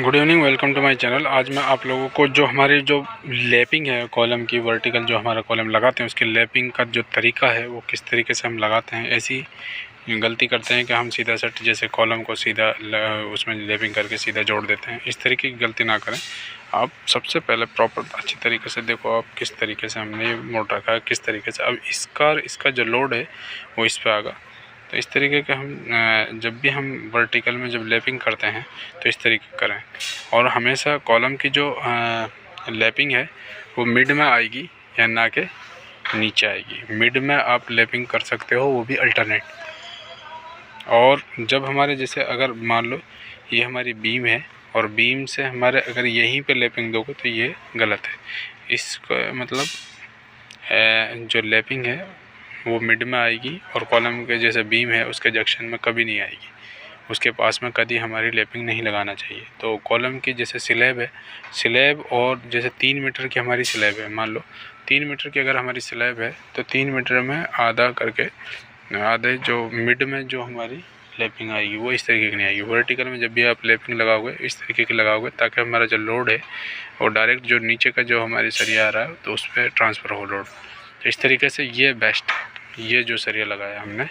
Good evening, welcome to my channel. आज मैं आप लोगों को जो हमारी जो लैपिंग है कॉलम की, वर्टिकल जो हमारा कॉलम लगाते हैं उसकी लैपिंग का जो तरीका है वो किस तरीके से हम लगाते हैं। ऐसी गलती करते हैं कि हम सीधा सेट जैसे कॉलम को सीधा उसमें लैपिंग करके सीधा जोड़ देते हैं। इस तरीके की गलती ना करें। आप सबसे पहले प्रॉपर अच्छी तरीके से देखो आप किस तरीके से हमने मोड़ रखा है, किस तरीके से। अब इसका जो लोड है वो इस पर आगा। तो इस तरीके के हम जब भी हम वर्टिकल में जब लैपिंग करते हैं तो इस तरीके करें। और हमेशा कॉलम की जो लैपिंग है वो मिड में आएगी या ना कि नीचे आएगी। मिड में आप लैपिंग कर सकते हो, वो भी अल्टरनेट। और जब हमारे जैसे अगर मान लो ये हमारी बीम है और बीम से हमारे अगर यहीं पे लैपिंग दोगे तो ये गलत है। इसका मतलब जो लैपिंग है वो मिड में आएगी और कॉलम के जैसे बीम है उसके जंक्शन में कभी नहीं आएगी। उसके पास में कभी हमारी लैपिंग नहीं लगाना चाहिए। तो कॉलम की जैसे स्लैब है, स्लैब और जैसे 3 मीटर की हमारी स्लैब है, मान लो 3 मीटर की अगर हमारी स्लैब है तो 3 मीटर में आधा करके आधे जो मिड में जो हमारी लैपिंग आएगी वो इस तरीके की नहीं आएगी। वर्टिकल में जब भी आप लैपिंग लगाओगे इस तरीके की लगाओगे ताकि हमारा जो लोड है वो डायरेक्ट जो नीचे का जो हमारी सरिया आ रहा है तो उस पर ट्रांसफ़र हो लोड। तो इस तरीके से ये बेस्ट है। ये जो सरिया लगाया हमने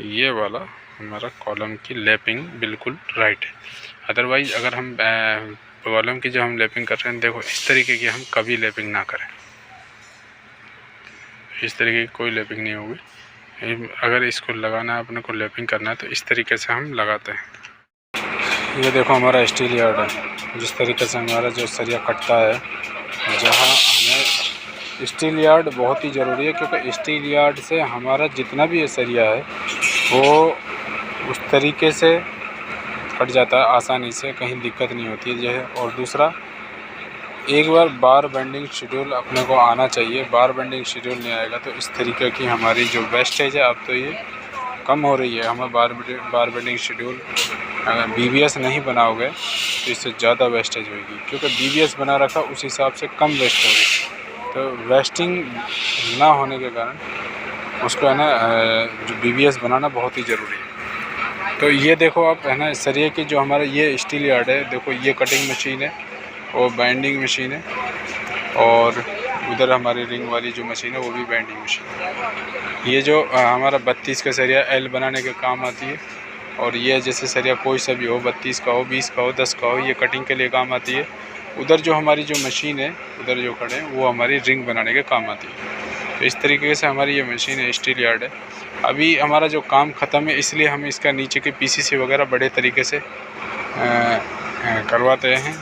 ये वाला हमारा कॉलम की लैपिंग बिल्कुल राइट है। अदरवाइज़ अगर हम कॉलम की जो हम लैपिंग कर रहे हैं देखो इस तरीके की हम कभी लैपिंग ना करें। इस तरीके की कोई लैपिंग नहीं होगी। अगर इसको लगाना है अपने को लैपिंग करना है तो इस तरीके से हम लगाते हैं। ये देखो हमारा स्टील यार्ड है। जिस तरीके से हमारा जो सरिया कटता है, जहाँ हमें स्टील यार्ड बहुत ही ज़रूरी है क्योंकि स्टील यार्ड से हमारा जितना भी ये सरिया है वो उस तरीके से कट जाता है आसानी से, कहीं दिक्कत नहीं होती है। जो है और दूसरा एक बार बेंडिंग शेड्यूल अपने को आना चाहिए। बार बेंडिंग शेड्यूल नहीं आएगा तो इस तरीके की हमारी जो वेस्टेज है अब तो ये कम हो रही है। हमें बार बेंडिंग शेड्यूल अगर BBS नहीं बनाओगे तो इससे ज़्यादा वेस्टेज होगी क्योंकि BBS बना रखा उस हिसाब से कम वेस्ट होगी। तो वेस्टिंग ना होने के कारण उसको है ना जो BBS बनाना बहुत ही ज़रूरी है। तो ये देखो आप है ना सरिये की जो हमारा ये स्टील यार्ड है, देखो ये कटिंग मशीन है और बाइंडिंग मशीन है और उधर हमारी रिंग वाली जो मशीन है वो भी बाइंडिंग मशीन है। ये जो हमारा 32 का सरिया L बनाने के काम आती है और ये जैसे सरिया कोई सा भी हो, 32 का हो, 20 का हो, 10 का हो, ये कटिंग के लिए काम आती है। उधर जो हमारी जो मशीन है उधर जो खड़े हैं वो हमारी रिंग बनाने के काम आती है। तो इस तरीके से हमारी ये मशीन है, स्टील यार्ड है। अभी हमारा जो काम ख़त्म है इसलिए हम इसका नीचे के PCC वगैरह बड़े तरीके से करवाते हैं।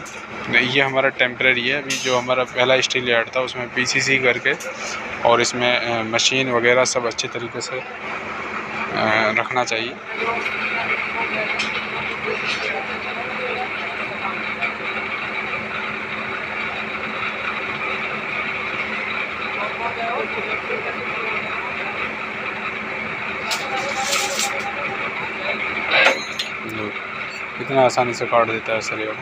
ये हमारा टेम्परेरी है। अभी जो हमारा पहला स्टील यार्ड था उसमें PCC करके और इसमें मशीन वगैरह सब अच्छे तरीके से रखना चाहिए। कितना आसानी से काट देता है सरिया को।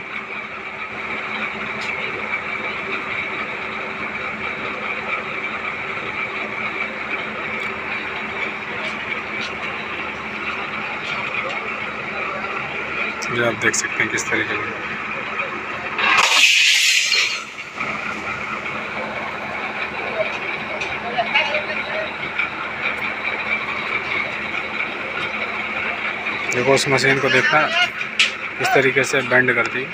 ये आप देख सकते हैं किस तरीके से। देखो उस मशीन को देखना इस तरीके से बेंड करती है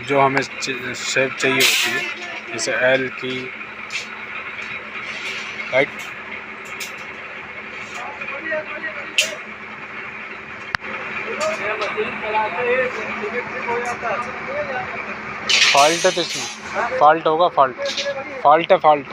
जो हमें शेप चाहिए होती है, जैसे L की राइट। फॉल्ट है तो इसमें फॉल्ट होगा, फॉल्ट है, फॉल्ट।